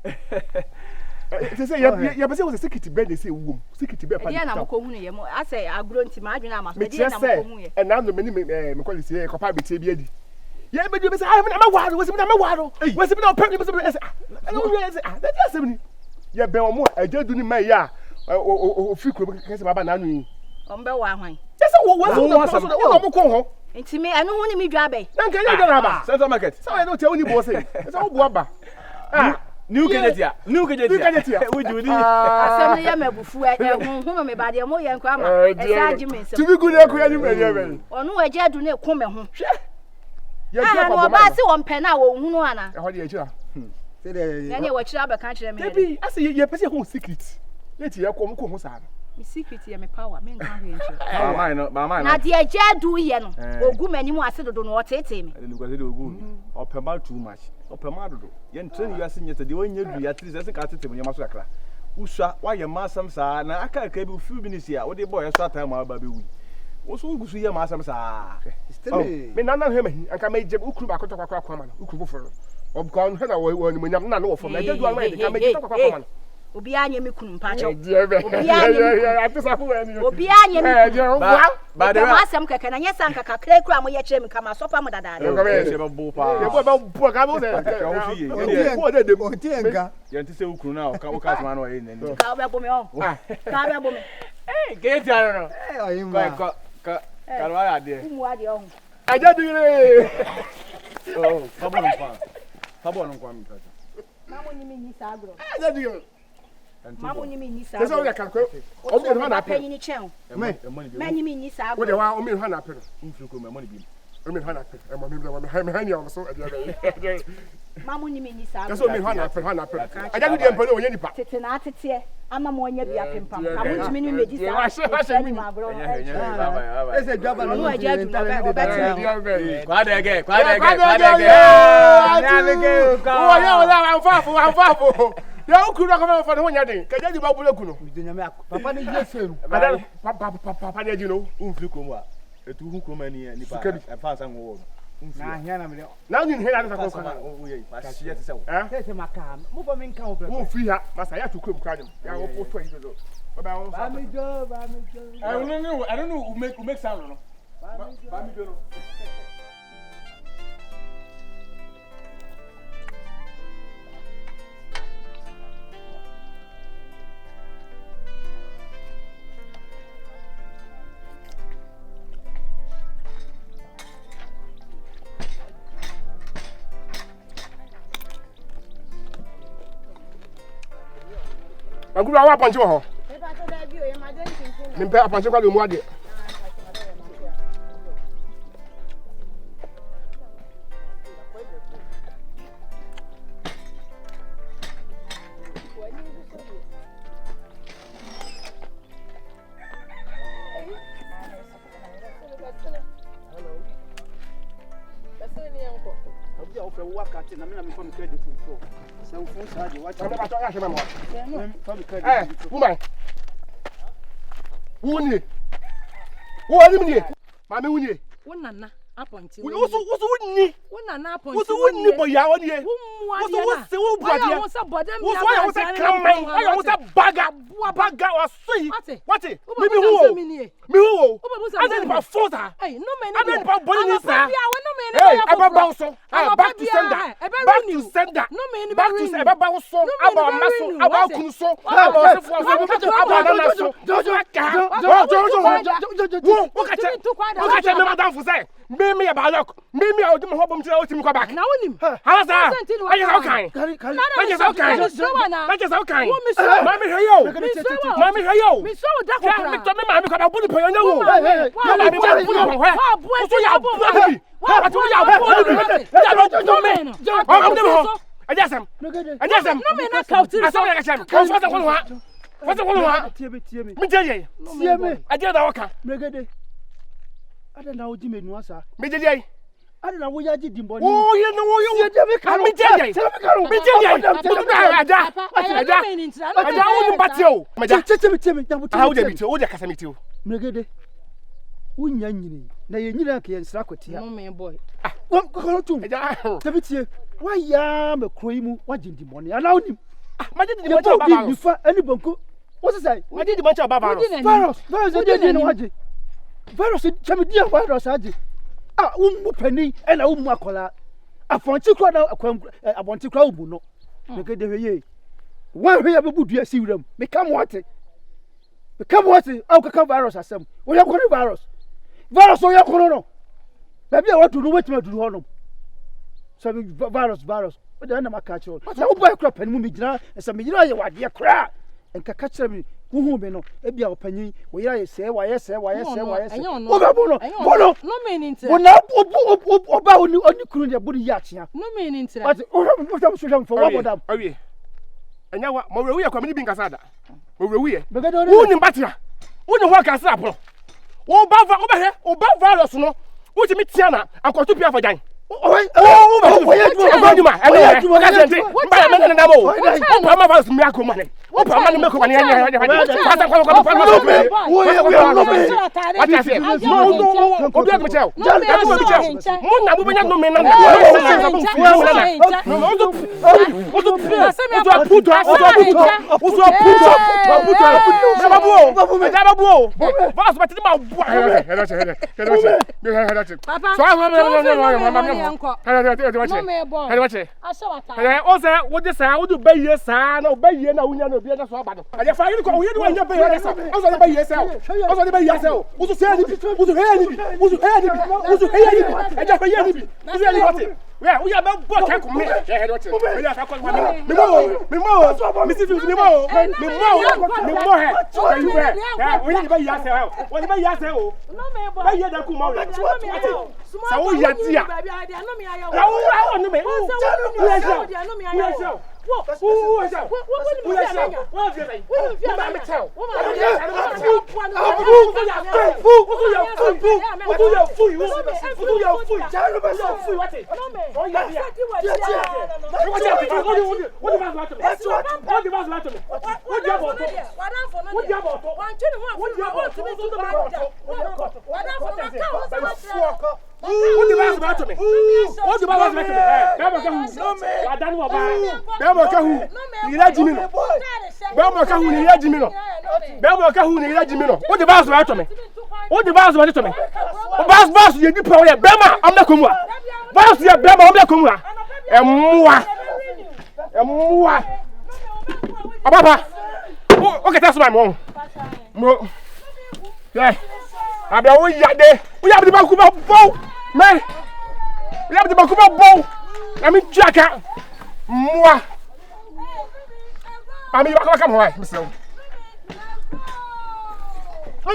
They say you be say was a security bed they say wom. Security bed pa. Yeah na mko hunu ye mo. I say agro nti ma adwena ama so. Yeah na mko hunu ye. And now the me call it kopa be tie bi adi. Yeah be say I am wado, we say na wado. We say na pep, we say I don't really say that just me. Yeah be omo ajadu ni mai ya. O fi kuro ke say baba na anu yi. O mbe wa hwan. Just say we so no mo ko ho. Nti me anu hu ni mi dwa be. Na nka you dwa ba. Central market. So I don't tell you boss say. Say wo bo aba. New Kejetia. Would you? Assembly ya mebufu hu me ba de mo ye nkwa ma. Esa agi me nsem. To be good e ko ya ni me ye. Onu ajadu na ekome ho. Ya dia ko ba se won pe na wo hunu ana. E ho de ya kira. Say the. Ya ne wa kira ba kan kire me. Baby, I say ye pese ho secret. Leti ya ko mo ko ho sa. Me secret ya me power me nka hwe nche. Ba mine. Na de ajadu ye no. Ogu mani mu ase dodo no otete me. Ni ko say the ogu. Opema too much. Opema dodo. Ye ntre you ase nyete de wonye du ya tri se ka tete me nyama so akra. Usua wa ye masam sa na aka ka bi fu bi ni sia wo de boy so time aba be wi. Wo so gusu ye masam sa. Me nana hwe mahi anka me je ukuru ba kotokwa kwa ma no ukuru foforo. Obka on hwe na wo ni monyam na no wo fom. Na ajadu an ma de ka me je tokwa kwa ma no. Obi anye me kunu mpacho. Obi anye atisa fu ani. Obi anye me. Ba de ma asem keke na nyesa nkaka kra kra mo ye kire me kama sofa mo dada. Ye ba bo pa. Ye ba bo ka bo se. Wo de dem. Otienga. Ye nti se ukuru na o ka so ma no ye nani. Ka ba bo me o. Ka ba bo me. Get no. Oyimba. Ka wa ya de. Umu ade o. Ajadu ire. Oh, Pabo no kwa mi tata. Mamu ni mi ni sa agro. Ajadu ire. Mamu ni mi ni sa. Eso ya kan ko. O mi ho na pe. Ni chen. Me ni mi ni sa agro. Wo de wa o mi ho na pe. Mfiri ko me money bi. O mi ho na pe. E mo mi bla me hani o so ajadu. Mamu ni mi ni sa agro. Eso mi ho na pe. Ajadu de mpo onye nipa. Tete na tete ama mo onye bia pempam. Kamu ntimi ni meji sa. Wa ni agro. Ese jaba no. Ajadu no be. Kwa dege. O ya o la anfafo. Ya ukuru na ko fa no nya den. Ka jadi ba bule kuno. Papa ni je seru. Papa ni no. Mfiri ko mu a. Etu hu ko mani nipa. E fa san wo. Na ahia na me. Na ni hela na ko ko. O ye pa si ye se wo. Say maka. Mo fa me nka wo. Wo fi ha, masa ya to krom kradem. Ya wo foto yi do. Ba mi go. I don't know who make sound no. Ba mi go no. Aguru awa panchi wo ho. Nimpe apanchi kwa lo mu ade. Woman. Wunye. Wo ani mnie. Ma me wunye. Wonana aponti. Wo wunni. Wonana aponti. Wo wunni boya wonye. Wo se wo buade. Wo so ya kraman. Ayo wo se baga. Baga wa soi. What? Me hu. Me hu. Ade pa forza. Hey, no me. Ade pa boni ni sa. Hey, ababa so. Back to sender. Back to sender. No me. Back to sender. Ababa so. Aba maso. Aba kunu so. Aba so fo so. Aba na so. Jojo. Wo ka che me madam fu say. Me ya ba lock. Me a odi me ho bom tira o timi kwa back. Na wonim. Hala sa. Aye sa kan. Aye sa kan. Aye sa kan. Mami heyo. Mami heyo. Me so da ko. Me to me ma me kwa buli po yo wo. Ya ba me ba buli po ho. O so ya buli. Wa to ya buli. Ya no me. O am dem ho. Ajasam. No me na kauti. Asa ya kacham. Ko so ta ko ha. Fata ko ha. Tie me. Me je. Tie me. Aje da waka. Megede. Ada na oji menu asa. Me je. Ada na wo ya ji dimbo ni. Wo ye no wo yo. Me je. Me je. Aja. Aja wo ni batio. Maja. Tie me. Ah wo de bitio. Wo de kasa mitio. Megede. Unya nyini. Na ye nyina ka ye nsra kwatia. No me boy. Wo ko tu. Aja. Tie. Wa ya me kroyi mu wa ji dimbo ni. Ana onim. Majid You Dimanche go give virus. you any bonko. What's it say? Majid Dimanche virus. Virus dey no haje. Virus chame dia virus haje. Ah, mu pani e na mu akola. Afonti kro na abonti kro obu no. Make dey hweye. Wan hweye be budu asi wuram. Me kam what? Me kam what? Au ka virus asem. Wo ya kono virus. Virus o ya kono no. Baby I want to know wetin do hono. So virus. What the na catch all. Na wo boy kro pani mu me gina, esa me gina ye wade kra. Enka ka kire me huhu me no e bia opanyin wo yira ye se wa ye se wo ba bo no no meaning to wo na oba oni kunu de bo ya chia no meaning to but o am so jam for what bodam awie anya wa mo rewu ye kwa me bi nkasa da mo rewu ye be ga do wo ni batia wo ni ho kasa apro wo ba virus no wo ti mi tia na akoto pia for jan oh what this I would obey yes, and obey you now. We know be a swab. I just find you don't your pay. Also, by yourself. Also, by yourself. Who's say who's I just hear me. Yeah, we are about what can me. Okay, that's my mom. Yeah. I be we have the Bakuba bow. Man. We have the Bakuba bow. I mean Jacka. Moi. I mean come on, Mister. I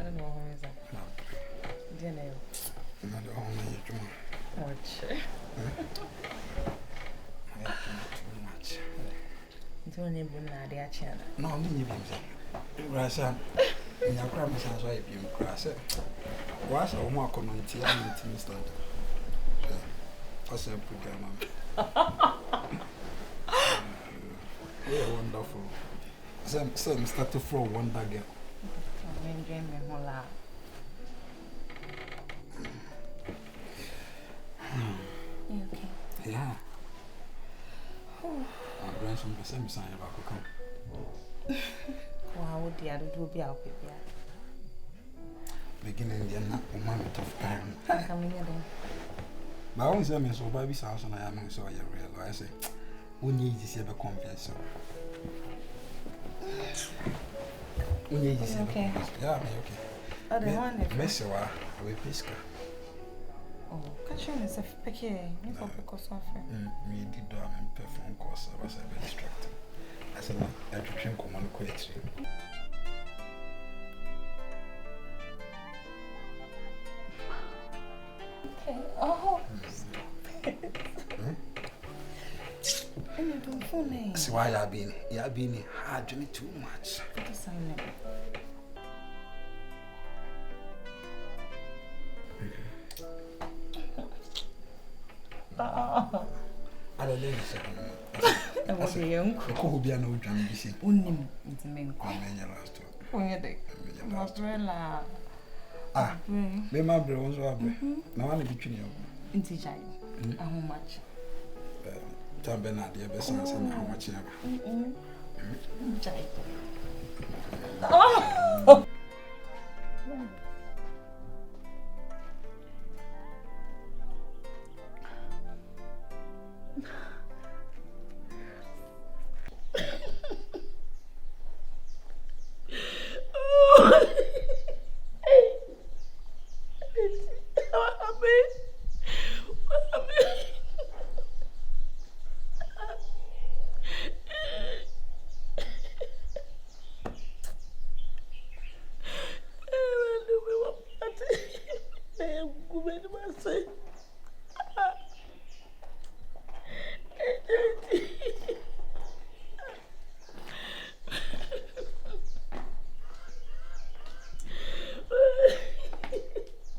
don't know where is that. Dinner. Don't even know their channel. No, me even say. Grasa. In your grandma sounds like you grasa. Was a more community and stand. That's a program. We are wonderful. Some start to throw one bag. I'm dreaming a whole lot. Okay. Yeah. I'm grandson the same sign about to come. Wow, dear, it will be out with you. Beginning the moment of time. I'm coming in. My own same so baby sounds and I am so you realize it. We need to see the conference. We need to see. Okay. Yeah, okay. Oh, the one. Messewa, we pisca. Oh, catch you as a picky. Because of me did do and perform course. I was a bit distracted. I said, I drink common quietly. Okay. Oh. See why you have been hard doing too much. I don't know. I'm a young cool be an old drum. You see, Unim, it's a man. I mean, your last Mozzarella. Ah, me ma bre won so abre. Na wan be twini o. Nti chai. How much? Tambe na de be san san how much na ba. Chai.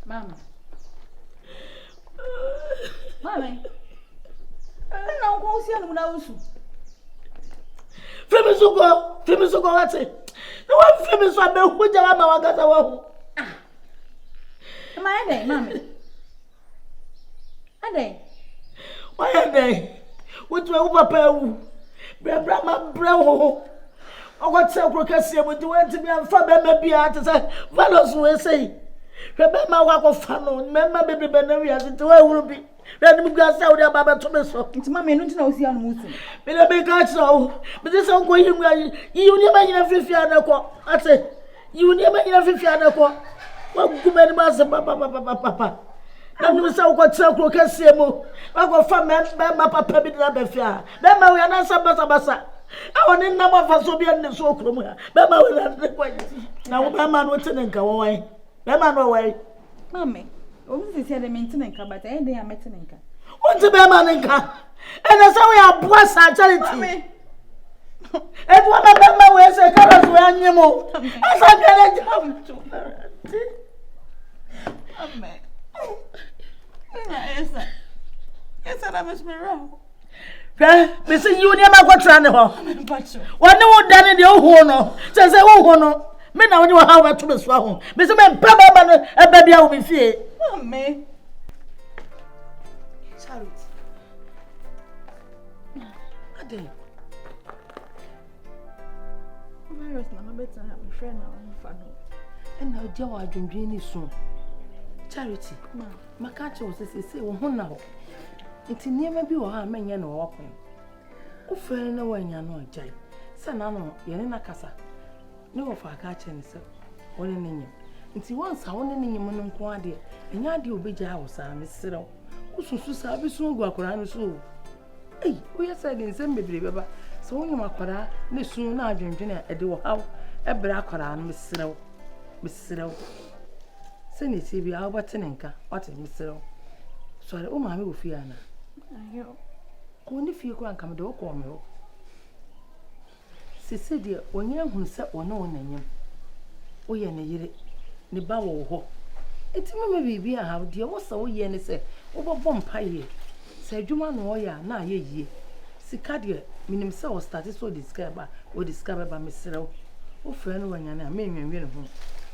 Mama. Mama. Não consigo não uso. Femi sugo wate. No one femi so be hu jama ma wakasa wa hu. Ah. Mama ende, mama. Ende. Why ende? What we papa wu. Bra ma bra ho. Ogo tse kro kase mo di wanti mi amfa be ma bia te say valos we say. Hwebe ma wa ko fa no, memma bebre be na wi ase te wa huru bi. Ready me go say we dey baba to me so. Nti mama enu nti na osi anu musu. Me na be ka so. Me say so go yimu ayi. Yi uni ma nyina fifia na ko. Ate. Yi uni ma nyina fifia na ko. Wa guma ni ma se papa. Na me say ko tse kro kase mo. Wa ko fa me papa bi na be fia. Be ma we na sa basa. Awon ni na ma fa so bi en so kro mu ha. Be ma we na ko yi. Na wo be ma no te ne nka wo wan. Be ma no wai. Mama. Obi se de maintain nka but e dey amete nka. Won't be man nka. And that's how we are boss charity. And one of them we say colors we anyemo. As I get a jump to. Mama. Yes, I must be wrong. Me say you never go try ho. One no done the ho no. Say ho no. Me na woni how to be so ho. Me say me papa no e ba bia wo be fie. Mama. Charity. Ade. Virus na better my friend na on fano. And now dia wa adwendwen ni so. Charity. Ma. Maka che wo se wo ho na ho. Nti niema bi wo ha menye na wo kon. Wo fe na wanya no ajai. Se na no ye ne na kasa. Ne wo fa ka che ne se. Wo ne nyem. Nti once wo ne nyem no nko ade. Enya ade obegya wo sa me serew. Wo susu sa bi so gu akora no so. Ei, wo ye say den sem bebre beba. So wo nyem akora ne sun na adwendwen e de wo haw. E bra akora no me serew. Me serew. Se ne ti bi a wo bate ne nka. What me serew. Sorry, o ma me wo fi ana. Ayo. Ko ni fi ko anka me de wo ko me ho. Sisi de onye hunu se one nanyem. O ye ne yire ne ba wo ho. Enti mama bibi a ha de wo sa wo ye ne se wo bobo mpaye. Se adwuma no wo ya na ye yie. Sika de minim se wo start so discover ba, wo discover ba mesrew. Wo fra no wanya na me nwenwe ne ho.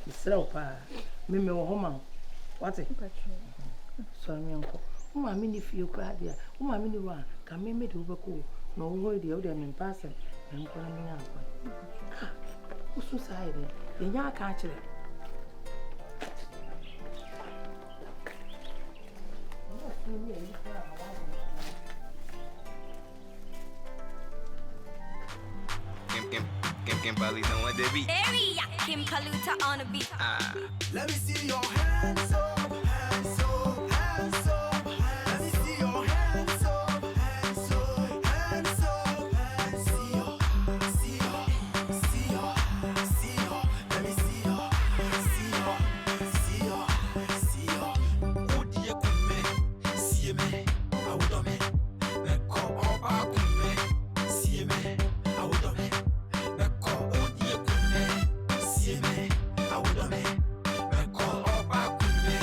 Mesrew pa. Me wo ho ma. Wate? So me nko. Wo ma me ni fie ko ade a. Wo ma me ni wa ka me de wo beko. No wo de wo de me pass. Nko na me akwa. Usu sai de. Ye nya aka kire. Kim Paluta on the beat. Area Kim Paluta on the beat. Let me see your hands up, hands up, hands up. Let me see your hands up, hands up, hands up. See your. Let me see your. Oh dear, come me, see me. I would do me. Me come up, I come me, see me. I would do me. Me come, oh dear, come me, see me. I would do me. Me come up, I come me,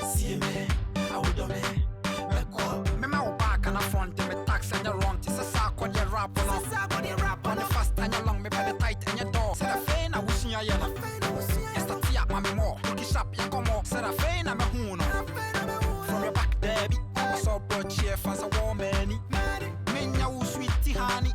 see me. I would do me. Me come. Me ma back and a front, me tax and you run. This a sack on your rap on the fast and you long, me better tight and your door. Say the fame, I wish you yellow. Yes, the tea up, mommy more. Look it sharp, you come more. said I feign I'm a hoon. From your back, Debbie. I saw broad cheer fast a warm many. Minya sweetie honey.